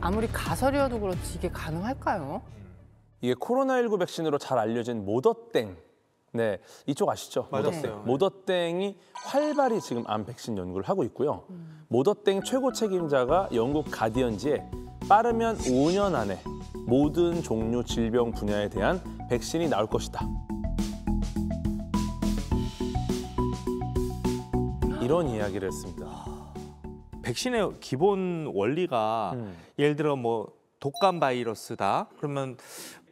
아무리 가설이어도 그렇지 이게 가능할까요? 이게 코로나19 백신으로 잘 알려진 모더땡. 네, 이쪽 아시죠? 맞았어요. 모더땡이 활발히 지금 암 백신 연구를 하고 있고요. 모더땡 최고 책임자가 영국 가디언지에 빠르면 5년 안에 모든 종류 질병 분야에 대한 백신이 나올 것이다. 이런 이야기를 했습니다. 백신의 기본 원리가 예를 들어 뭐 독감 바이러스다. 그러면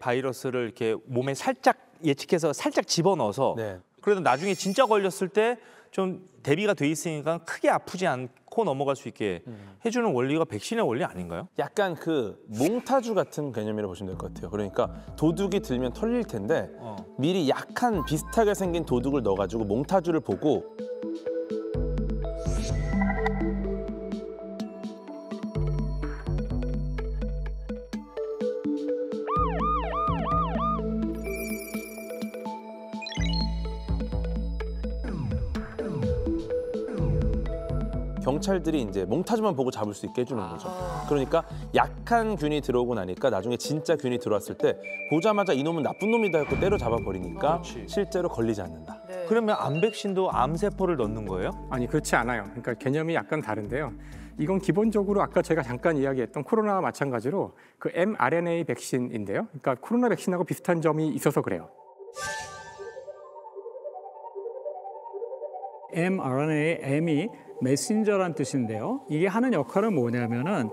바이러스를 이렇게 몸에 살짝 예측해서 살짝 집어넣어서 네. 그래도 나중에 진짜 걸렸을 때 좀 대비가 돼 있으니까 크게 아프지 않고 넘어갈 수 있게 해주는 원리가 백신의 원리 아닌가요? 약간 그 몽타주 같은 개념이라고 보시면 될 것 같아요. 그러니까 도둑이 들면 털릴 텐데 미리 약한 비슷하게 생긴 도둑을 넣어가지고 몽타주를 보고 경찰들이 이제 몽타주만 보고 잡을 수 있게 해주는 거죠. 그러니까 약한 균이 들어오고 나니까 나중에 진짜 균이 들어왔을 때 보자마자 이놈은 나쁜 놈이다 했고 때려잡아 버리니까 실제로 걸리지 않는다. 네. 그러면 암 백신도 암세포를 넣는 거예요? 아니 그렇지 않아요. 그러니까 개념이 약간 다른데요. 이건 기본적으로 아까 제가 잠깐 이야기했던 코로나와 마찬가지로 그 mRNA 백신인데요. 그러니까 코로나 백신하고 비슷한 점이 있어서 그래요. mRNA, M이 메신저란 뜻인데요. 이게 하는 역할은 뭐냐면은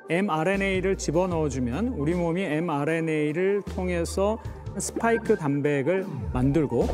mRNA를 집어넣어주면 우리 몸이 mRNA를 통해서 스파이크 단백을 만들고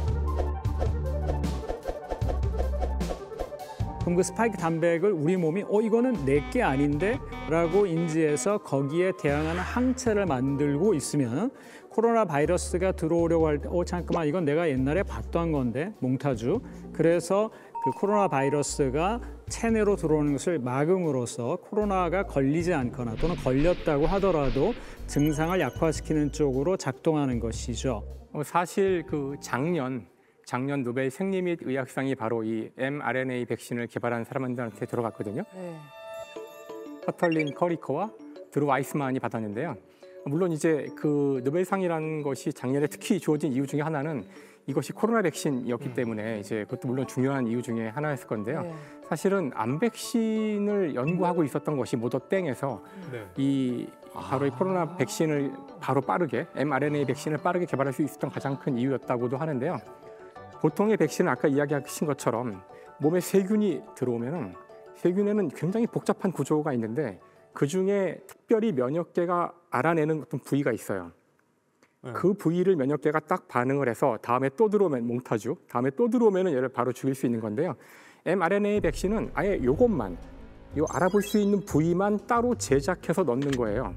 그럼 그 스파이크 단백을 우리 몸이 이거는 내게 아닌데? 라고 인지해서 거기에 대항하는 항체를 만들고 있으면 코로나 바이러스가 들어오려고 할 때 잠깐만 이건 내가 옛날에 봤던 건데 몽타주. 그래서 그 코로나 바이러스가 체내로 들어오는 것을 막음으로써 코로나가 걸리지 않거나 또는 걸렸다고 하더라도 증상을 약화시키는 쪽으로 작동하는 것이죠. 사실 그 작년 노벨 생리 및 의학상이 바로 이 mRNA 백신을 개발한 사람들한테 들어갔거든요. 네. 커털린 커리커와 드루 와이스만이 받았는데요. 물론 이제 그 노벨상이라는 것이 작년에 특히 주어진 이유 중에 하나는 이것이 코로나 백신이었기 때문에 이제 그것도 물론 중요한 이유 중에 하나였을 건데요. 네. 사실은 암 백신을 연구하고 있었던 것이 모더땡에서 이 바로 이 코로나 백신을 바로 빠르게 mRNA 백신을 빠르게 개발할 수 있었던 가장 큰 이유였다고도 하는데요. 보통의 백신은 아까 이야기하신 것처럼 몸에 세균이 들어오면은 세균에는 굉장히 복잡한 구조가 있는데 그중에 특별히 면역계가 알아내는 어떤 부위가 있어요. 그 부위를 면역계가 딱 반응을 해서 다음에 또 들어오면 몽타주, 다음에 또 들어오면은 얘를 바로 죽일 수 있는 건데요. mRNA 백신은 아예 요것만, 요 알아볼 수 있는 부위만 따로 제작해서 넣는 거예요.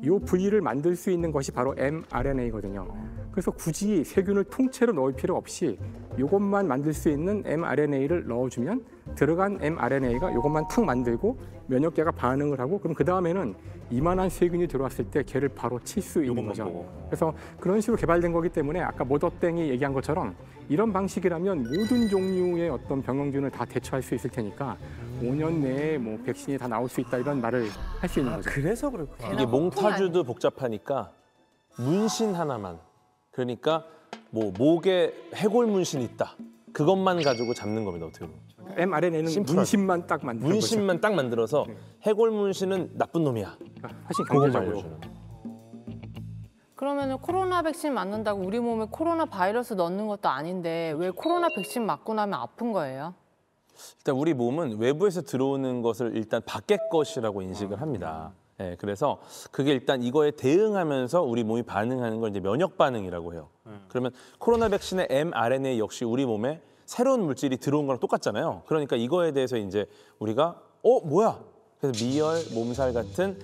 요 부위를 만들 수 있는 것이 바로 mRNA거든요. 그래서 굳이 세균을 통째로 넣을 필요 없이 이것만 만들 수 있는 mRNA를 넣어주면 들어간 mRNA가 이것만 탁 만들고 면역계가 반응을 하고 그럼 그 다음에는 이만한 세균이 들어왔을 때 걔를 바로 칠 수 있는 거죠. 보고. 그래서 그런 식으로 개발된 거기 때문에 아까 모더땡이 얘기한 것처럼 이런 방식이라면 모든 종류의 어떤 병원균을 다 대처할 수 있을 테니까 5년 내에 뭐 백신이 다 나올 수 있다 이런 말을 할 수 있는 거죠. 그래서 그렇구나. 이게 몽타주도 복잡하니까 문신 하나만. 그러니까 뭐 목에 해골 문신이 있다. 그것만 가지고 잡는 겁니다. 어떻게 보면. mRNA는 심플하게. 문신만 딱 만드는 거죠. 문신만 딱 만들어서 해골 문신은 나쁜 놈이야. 훨씬 그것만 경제적으로. 알려주는. 그러면은 코로나 백신 맞는다고 우리 몸에 코로나 바이러스 넣는 것도 아닌데 왜 코로나 백신 맞고 나면 아픈 거예요? 일단 우리 몸은 외부에서 들어오는 것을 일단 밖의 것이라고 인식을 합니다. 네, 그래서 그게 일단 이거에 대응하면서 우리 몸이 반응하는 걸 이제 면역 반응이라고 해요. 그러면 코로나 백신의 mRNA 역시 우리 몸에 새로운 물질이 들어온 거랑 똑같잖아요. 그러니까 이거에 대해서 이제 우리가 뭐야? 그래서 미열, 몸살 같은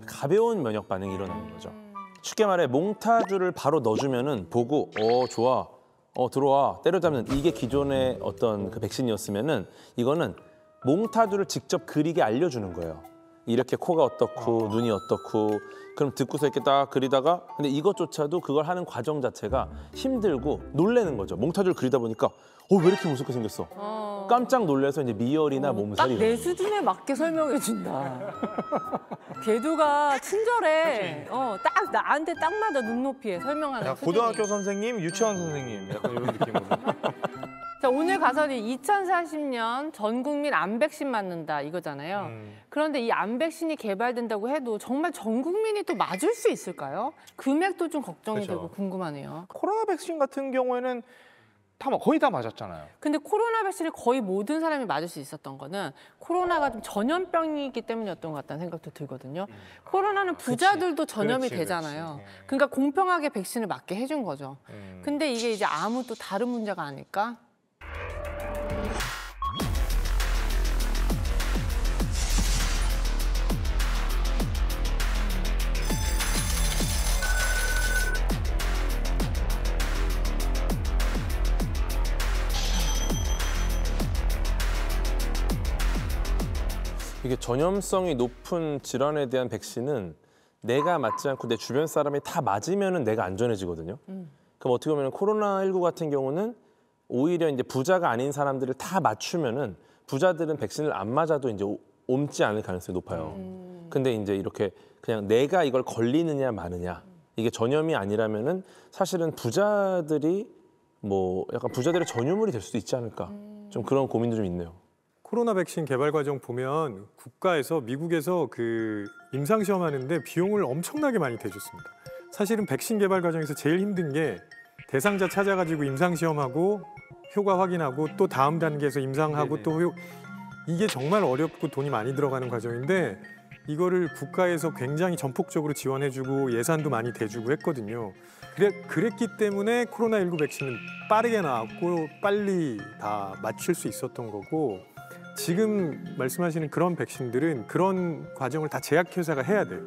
가벼운 면역 반응이 일어나는 거죠. 쉽게 말해 몽타주를 바로 넣어주면은 보고 좋아, 들어와, 때려잡는 이게 기존의 어떤 그 백신이었으면은 이거는 몽타주를 직접 그리게 알려주는 거예요. 이렇게 코가 어떻고 눈이 어떻고 그럼 듣고서 이렇게 딱 그리다가 근데 이것조차도 그걸 하는 과정 자체가 힘들고 놀래는 거죠. 몽타주를 그리다 보니까 왜 이렇게 무섭게 생겼어? 깜짝 놀라서 이제 미열이나 몸살이 딱 내 수준에 맞게 설명해 준다. 궤도가 친절해. 딱 나한테 딱 맞아 눈높이에 설명하는 야, 수준이. 고등학교 선생님, 유치원 선생님 약간 이런 느낌으로. 자, 오늘 가설이 2040년 전 국민 암 백신 맞는다 이거잖아요. 그런데 이 암 백신이 개발된다고 해도 정말 전 국민이 또 맞을 수 있을까요? 금액도 좀 걱정이 그렇죠. 되고 궁금하네요. 코로나 백신 같은 경우에는 거의 다 맞았잖아요. 근데 코로나 백신을 거의 모든 사람이 맞을 수 있었던 거는 코로나가 좀 전염병이기 때문이었던 것 같다는 생각도 들거든요. 코로나는 부자들도 전염이 되잖아요. 그러니까 공평하게 백신을 맞게 해준 거죠. 근데 이게 이제 암은 또 다른 문제가 아닐까? 이게 전염성이 높은 질환에 대한 백신은 내가 맞지 않고 내 주변 사람이 다 맞으면은 내가 안전해지거든요. 그럼 어떻게 보면 코로나19 같은 경우는 오히려 이제 부자가 아닌 사람들을 다 맞추면은 부자들은 백신을 안 맞아도 이제 옮지 않을 가능성이 높아요. 근데 이제 이렇게 그냥 내가 이걸 걸리느냐 마느냐 이게 전염이 아니라면은 사실은 부자들이 뭐 약간 부자들의 전유물이 될 수도 있지 않을까. 좀 그런 고민도 좀 있네요. 코로나 백신 개발 과정 보면 국가에서 미국에서 그 임상 시험하는데 비용을 엄청나게 많이 대줬습니다. 사실은 백신 개발 과정에서 제일 힘든 게 대상자 찾아가지고 임상 시험하고 효과 확인하고 또 다음 단계에서 임상하고 또 이게 정말 어렵고 돈이 많이 들어가는 과정인데 이거를 국가에서 굉장히 전폭적으로 지원해주고 예산도 많이 대주고 했거든요. 그랬기 때문에 코로나19 백신은 빠르게 나왔고 빨리 다 맞출 수 있었던 거고 지금 말씀하시는 그런 백신들은 그런 과정을 다 제약회사가 해야 돼요.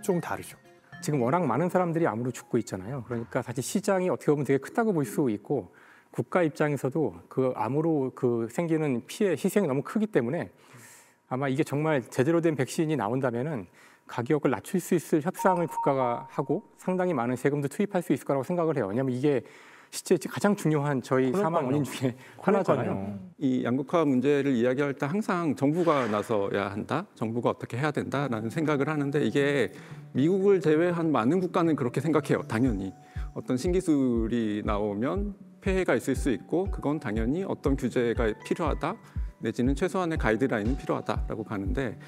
좀 다르죠. 지금 워낙 많은 사람들이 암으로 죽고 있잖아요. 그러니까 사실 시장이 어떻게 보면 되게 크다고 볼 수 있고 국가 입장에서도 그 암으로 그 생기는 피해, 희생이 너무 크기 때문에 아마 이게 정말 제대로 된 백신이 나온다면은 가격을 낮출 수 있을 협상을 국가가 하고 상당히 많은 세금도 투입할 수 있을 거라고 생각을 해요. 왜냐하면 이게 실제 가장 중요한 저희 사망 원인 중에 하나잖아요. 이 양극화 문제를 이야기할 때 항상 정부가 나서야 한다, 정부가 어떻게 해야 된다라는 생각을 하는데 이게 미국을 제외한 많은 국가는 그렇게 생각해요. 당연히 어떤 신기술이 나오면 폐해가 있을 수 있고 그건 당연히 어떤 규제가 필요하다 내지는 최소한의 가이드라인은 필요하다라고 가는데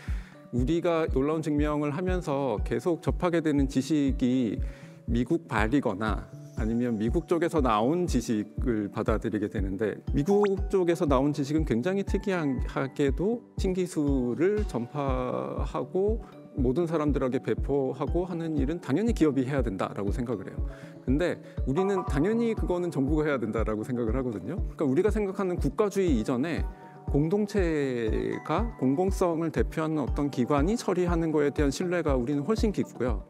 우리가 놀라운 증명을 하면서 계속 접하게 되는 지식이 미국 발이거나 아니면 미국 쪽에서 나온 지식을 받아들이게 되는데 미국 쪽에서 나온 지식은 굉장히 특이하게도 신기술을 전파하고 모든 사람들에게 배포하고 하는 일은 당연히 기업이 해야 된다라고 생각을 해요. 근데 우리는 당연히 그거는 정부가 해야 된다라고 생각을 하거든요. 그러니까 우리가 생각하는 국가주의 이전에 공동체가 공공성을 대표하는 어떤 기관이 처리하는 거에 대한 신뢰가 우리는 훨씬 깊고요.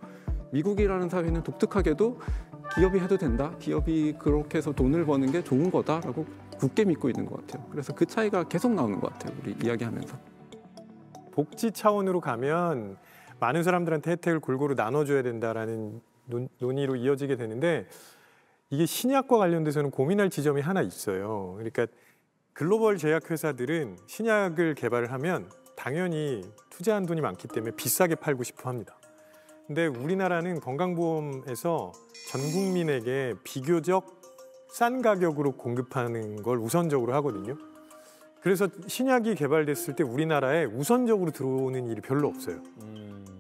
미국이라는 사회는 독특하게도 기업이 해도 된다. 기업이 그렇게 해서 돈을 버는 게 좋은 거다라고 굳게 믿고 있는 것 같아요. 그래서 그 차이가 계속 나오는 것 같아요. 우리 이야기하면서. 복지 차원으로 가면 많은 사람들한테 혜택을 골고루 나눠줘야 된다라는 논의로 이어지게 되는데 이게 신약과 관련돼서는 고민할 지점이 하나 있어요. 그러니까 글로벌 제약회사들은 신약을 개발을 하면 당연히 투자한 돈이 많기 때문에 비싸게 팔고 싶어 합니다. 근데 우리나라는 건강보험에서 전 국민에게 비교적 싼 가격으로 공급하는 걸 우선적으로 하거든요. 그래서 신약이 개발됐을 때 우리나라에 우선적으로 들어오는 일이 별로 없어요.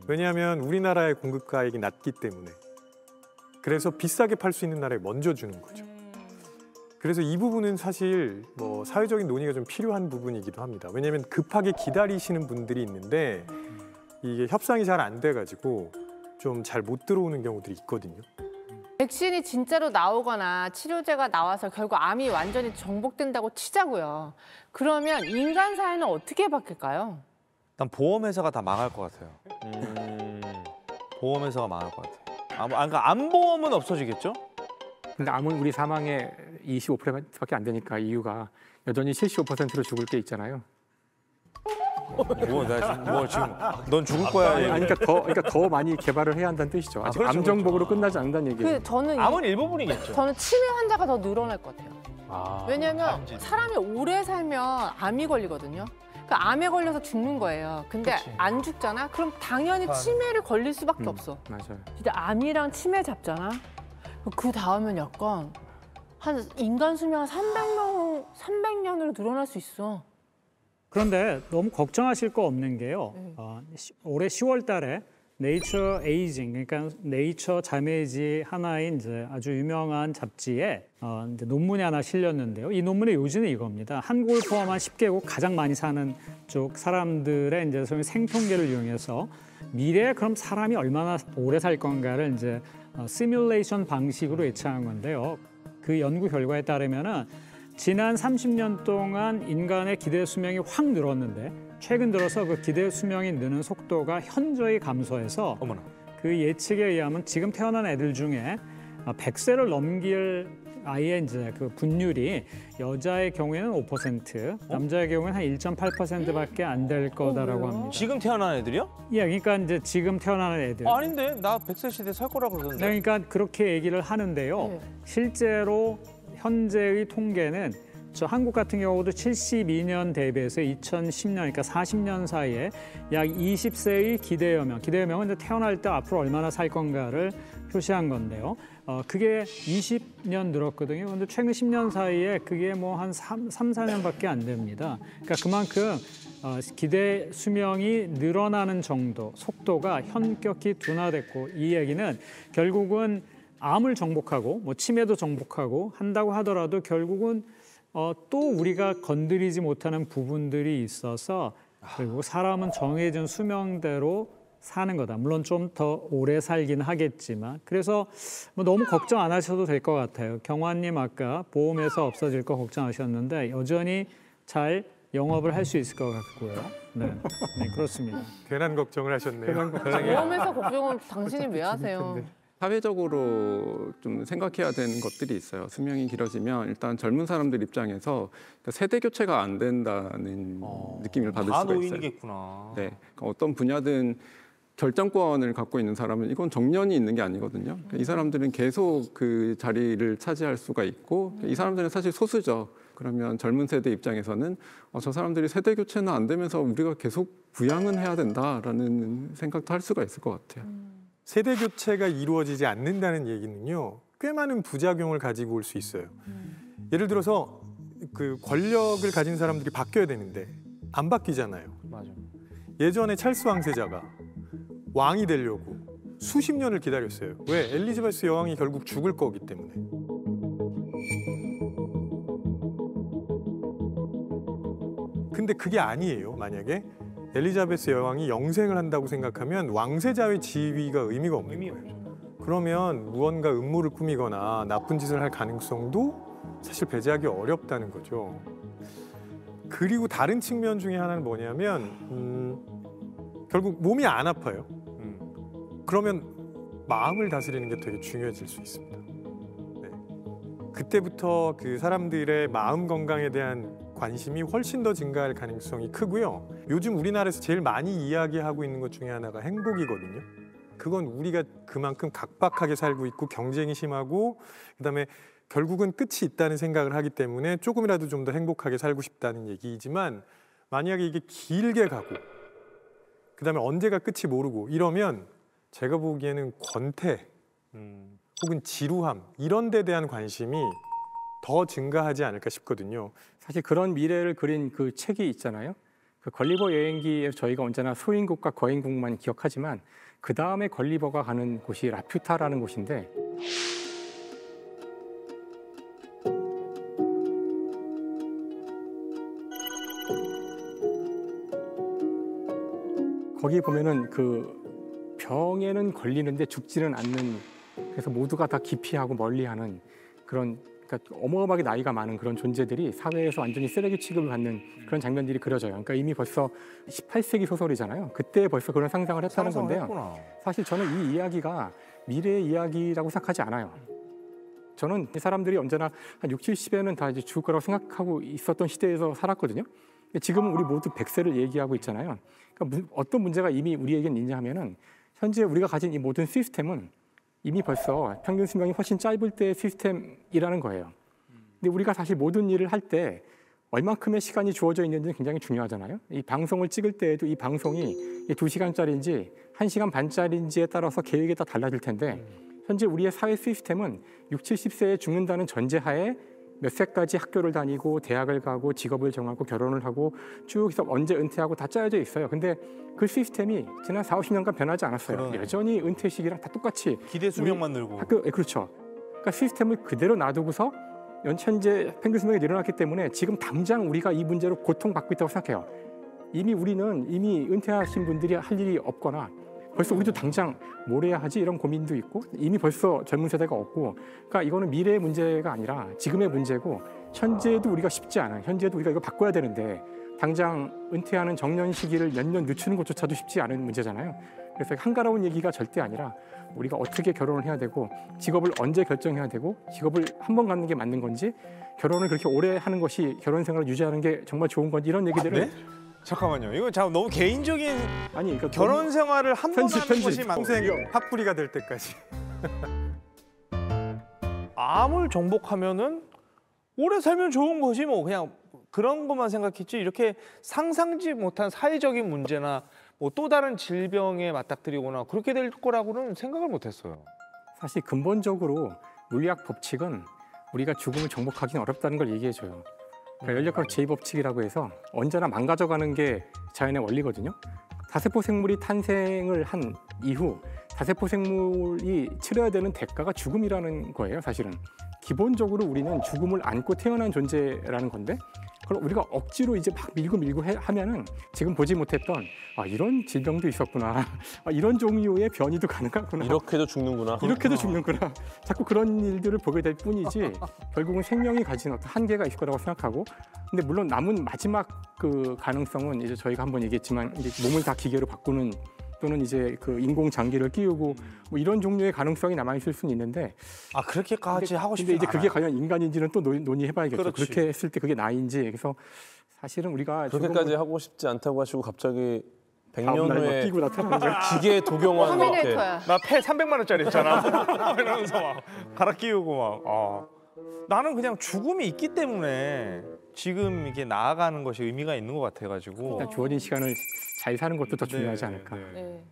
왜냐하면 우리나라의 공급가액이 낮기 때문에. 그래서 비싸게 팔 수 있는 나라에 먼저 주는 거죠. 그래서 이 부분은 사실 뭐 사회적인 논의가 좀 필요한 부분이기도 합니다. 왜냐하면 급하게 기다리시는 분들이 있는데 이게 협상이 잘 안 돼가지고 좀 잘 못 들어오는 경우들이 있거든요. 백신이 진짜로 나오거나 치료제가 나와서 결국 암이 완전히 정복된다고 치자고요. 그러면 인간 사회는 어떻게 바뀔까요? 난 보험회사가 다 망할 것 같아요. 보험회사가 망할 것 같아요. 그러니까 암보험은 없어지겠죠? 근데 암은 우리 사망의 25%밖에 안 되니까 이유가 여전히 75%로 죽을 게 있잖아요. 뭐 지금 넌 죽을 거야. 아니, 그러니까 더 많이 개발을 해야 한다는 뜻이죠. 아직 그렇죠, 암정복으로 끝나지 않는다는 얘기예요. 저는 암은 일부분이겠죠. 저는 치매 환자가 더 늘어날 것 같아요. 왜냐면 사람이 오래 살면 암이 걸리거든요. 그러니까 암에 걸려서 죽는 거예요. 근데 안 죽잖아? 그럼 당연히 치매를 걸릴 수밖에 없어. 맞아요. 진짜 암이랑 치매 잡잖아? 그 다음엔 약간 한 인간 수명 한 300년으로 늘어날 수 있어. 그런데 너무 걱정하실 거 없는 게요. 올해 10월 달에 네이처 에이징, 그러니까 네이처 자매지 하나인 이제 아주 유명한 잡지에 이제 논문이 하나 실렸는데요. 이 논문의 요지는 이겁니다. 한국을 포함한 10개국 가장 많이 사는 쪽 사람들의 이제 소위 생통계를 이용해서 미래에 그럼 사람이 얼마나 오래 살 건가를 이제 시뮬레이션 방식으로 예측한 건데요. 그 연구 결과에 따르면은 지난 30년 동안 인간의 기대 수명이 확 늘었는데 최근 들어서 그 기대 수명이 느는 속도가 현저히 감소해서 어머나. 그 예측에 의하면 지금 태어난 애들 중에 100세를 넘길 아이의 이제 그 분율이 여자의 경우에는 5%, 남자의 경우에는 한 1.8%밖에 안 될 거다라고 합니다. 지금 태어난 애들이요? 예, 그러니까 이제 지금 태어나는 애들. 아닌데 나 100세 시대 살 거라고 그러던데. 네, 그러니까 그렇게 얘기를 하는데요. 실제로 현재의 통계는 저 한국 같은 경우도 72년 대비해서 2010년, 그러니까 40년 사이에 약 20세의 기대여명은 이제 태어날 때 앞으로 얼마나 살 건가를 표시한 건데요. 그게 20년 늘었거든요. 그런데 최근 10년 사이에 그게 뭐 한 4년밖에 안 됩니다. 그러니까 그만큼 기대 수명이 늘어나는 정도, 속도가 현격히 둔화됐고 이 얘기는 결국은 암을 정복하고 뭐 치매도 정복하고 한다고 하더라도 결국은 또 우리가 건드리지 못하는 부분들이 있어서 그리고 사람은 정해진 수명대로 사는 거다. 물론 좀 더 오래 살긴 하겠지만 그래서 뭐 너무 걱정 안 하셔도 될 것 같아요. 경환님 아까 보험에서 없어질 거 걱정하셨는데 여전히 잘 영업을 할 수 있을 것 같고요. 네, 그렇습니다. 괜한 걱정을 하셨네요. 보험에서 걱정은 당신이 왜 하세요? 사회적으로 좀 생각해야 되는 것들이 있어요. 수명이 길어지면 일단 젊은 사람들 입장에서 세대 교체가 안 된다는 느낌을 받을 수가 있어요. 노인이겠구나. 네, 그러니까 어떤 분야든 결정권을 갖고 있는 사람은 이건 정년이 있는 게 아니거든요. 그러니까 이 사람들은 계속 그 자리를 차지할 수가 있고 이 사람들은 사실 소수죠. 그러면 젊은 세대 입장에서는 저 사람들이 세대 교체는 안 되면서 우리가 계속 부양은 해야 된다라는 생각도 할 수가 있을 것 같아요. 세대 교체가 이루어지지 않는다는 얘기는요, 꽤 많은 부작용을 가지고 올 수 있어요. 예를 들어서 그 권력을 가진 사람들이 바뀌어야 되는데 안 바뀌잖아요. 맞아. 예전에 찰스 왕세자가 왕이 되려고 수십 년을 기다렸어요. 왜? 엘리자베스 여왕이 결국 죽을 거기 때문에. 근데 그게 아니에요. 만약에 엘리자베스 여왕이 영생을 한다고 생각하면 왕세자의 지위가 의미가 없는 거예요. 그러면 무언가 음모를 꾸미거나 나쁜 짓을 할 가능성도 사실 배제하기 어렵다는 거죠. 그리고 다른 측면 중에 하나는 뭐냐면 결국 몸이 안 아파요. 그러면 마음을 다스리는 게 되게 중요해질 수 있습니다. 네. 그때부터 그 사람들의 마음 건강에 대한 관심이 훨씬 더 증가할 가능성이 크고요. 요즘 우리나라에서 제일 많이 이야기하고 있는 것 중에 하나가 행복이거든요. 그건 우리가 그만큼 각박하게 살고 있고 경쟁이 심하고 그다음에 결국은 끝이 있다는 생각을 하기 때문에 조금이라도 좀 더 행복하게 살고 싶다는 얘기이지만 만약에 이게 길게 가고 그다음에 언제가 끝이 모르고 이러면 제가 보기에는 권태 혹은 지루함 이런 데 대한 관심이 더 증가하지 않을까 싶거든요. 사실 그런 미래를 그린 그 책이 있잖아요. 그 걸리버 여행기에 저희가 언제나 소인국과 거인국만 기억하지만 그 다음에 걸리버가 가는 곳이 라퓨타라는 곳인데 거기 보면은 그 병에는 걸리는데 죽지는 않는 그래서 모두가 다 기피하고 멀리하는 그런 그러니까 어마어마하게 나이가 많은 그런 존재들이 사회에서 완전히 쓰레기 취급을 받는 그런 장면들이 그려져요. 그러니까 이미 벌써 18세기 소설이잖아요. 그때 벌써 그런 상상을 했다는 건데요. 했구나. 사실 저는 이 이야기가 미래의 이야기라고 생각하지 않아요. 저는 이 사람들이 언제나 한 60, 70에는 다 이제 죽을 거라고 생각하고 있었던 시대에서 살았거든요. 지금은 우리 모두 100세를 얘기하고 있잖아요. 그러니까 어떤 문제가 이미 우리에겐 있냐면은 현재 우리가 가진 이 모든 시스템은 이미 벌써 평균 수명이 훨씬 짧을 때의 시스템이라는 거예요. 근데 우리가 사실 모든 일을 할 때 얼만큼의 시간이 주어져 있는지는 굉장히 중요하잖아요. 이 방송을 찍을 때에도 이 방송이 2시간짜리인지 1시간 반짜리인지에 따라서 계획이 다 달라질 텐데 현재 우리의 사회 시스템은 60, 70세에 죽는다는 전제하에 몇 세까지 학교를 다니고 대학을 가고 직업을 정하고 결혼을 하고 쭉 해서 언제 은퇴하고 다 짜여져 있어요. 근데 그 시스템이 지난 4, 50년간 변하지 않았어요. 그러네. 여전히 은퇴 시기랑 다 똑같이 기대 수명만 늘고. 그렇죠. 그러니까 시스템을 그대로 놔두고서 현재 평균 수명이 늘어났기 때문에 지금 당장 우리가 이 문제로 고통받고 있다고 생각해요. 이미 은퇴하신 분들이 할 일이 없거나 벌써 우리도 당장 뭘 해야 하지 이런 고민도 있고 이미 벌써 젊은 세대가 없고 그러니까 이거는 미래의 문제가 아니라 지금의 문제고 현재도 우리가 쉽지 않아요. 현재도 우리가 이거 바꿔야 되는데 당장 은퇴하는 정년 시기를 몇 년 늦추는 것조차도 쉽지 않은 문제잖아요. 그래서 한가로운 얘기가 절대 아니라 우리가 어떻게 결혼을 해야 되고 직업을 언제 결정해야 되고 직업을 한 번 갖는 게 맞는 건지 결혼을 그렇게 오래 하는 것이 결혼 생활을 유지하는 게 정말 좋은 건지 이런 얘기들을 네? 잠깐만요. 이거 참 너무 개인적인 아니 그러니까 결혼 생활을 한 번 하는 것이 평생 핫뿌리가 될 때까지. 암을 정복하면은 오래 살면 좋은 거지 뭐 그냥 그런 것만 생각했지 이렇게 상상지 못한 사회적인 문제나 뭐 또 다른 질병에 맞닥뜨리거나 그렇게 될 거라고는 생각을 못했어요. 사실 근본적으로 물리학 법칙은 우리가 죽음을 정복하기는 어렵다는 걸 얘기해줘요. 그러니까 연력학 제2법칙이라고 해서 언제나 망가져가는 게 자연의 원리거든요. 다세포 생물이 탄생을 한 이후 다세포 생물이 치러야 되는 대가가 죽음이라는 거예요. 사실은 기본적으로 우리는 죽음을 안고 태어난 존재라는 건데 그걸 우리가 억지로 이제 막 밀고 하면은 지금 보지 못했던 이런 질병도 있었구나, 이런 종류의 변이도 가능하구나, 이렇게도 죽는구나. 이렇게도 죽는구나. 자꾸 그런 일들을 보게 될 뿐이지 결국은 생명이 가진 어떤 한계가 있을 거라고 생각하고 근데 물론 남은 마지막 그 가능성은 이제 저희가 한번 얘기했지만 이제 몸을 다 기계로 바꾸는 또는 이제 그 인공 장기를 끼우고 뭐 이런 종류의 가능성이 남아 있을 수는 있는데 그렇게까지 하고 근데 싶지 이제 그게 과연 인간인지는 또 논의해봐야겠죠. 그렇지. 그렇게 했을 때 그게 나인지 그래서 사실은 우리가 그렇게까지 하고 싶지 않다고 하시고 갑자기 100년 후에 끼고 나타나는 거야. 기계 독용한 이렇게 터미네이터야. 나 폐 300만 원짜리 했잖아. 이러면서 막 갈아 끼우고 막. 나는 그냥 죽음이 있기 때문에 지금 이게 나아가는 것이 의미가 있는 것 같아가지고. 일단 주어진 시간을 잘 사는 것도 더 중요하지 않을까. 네.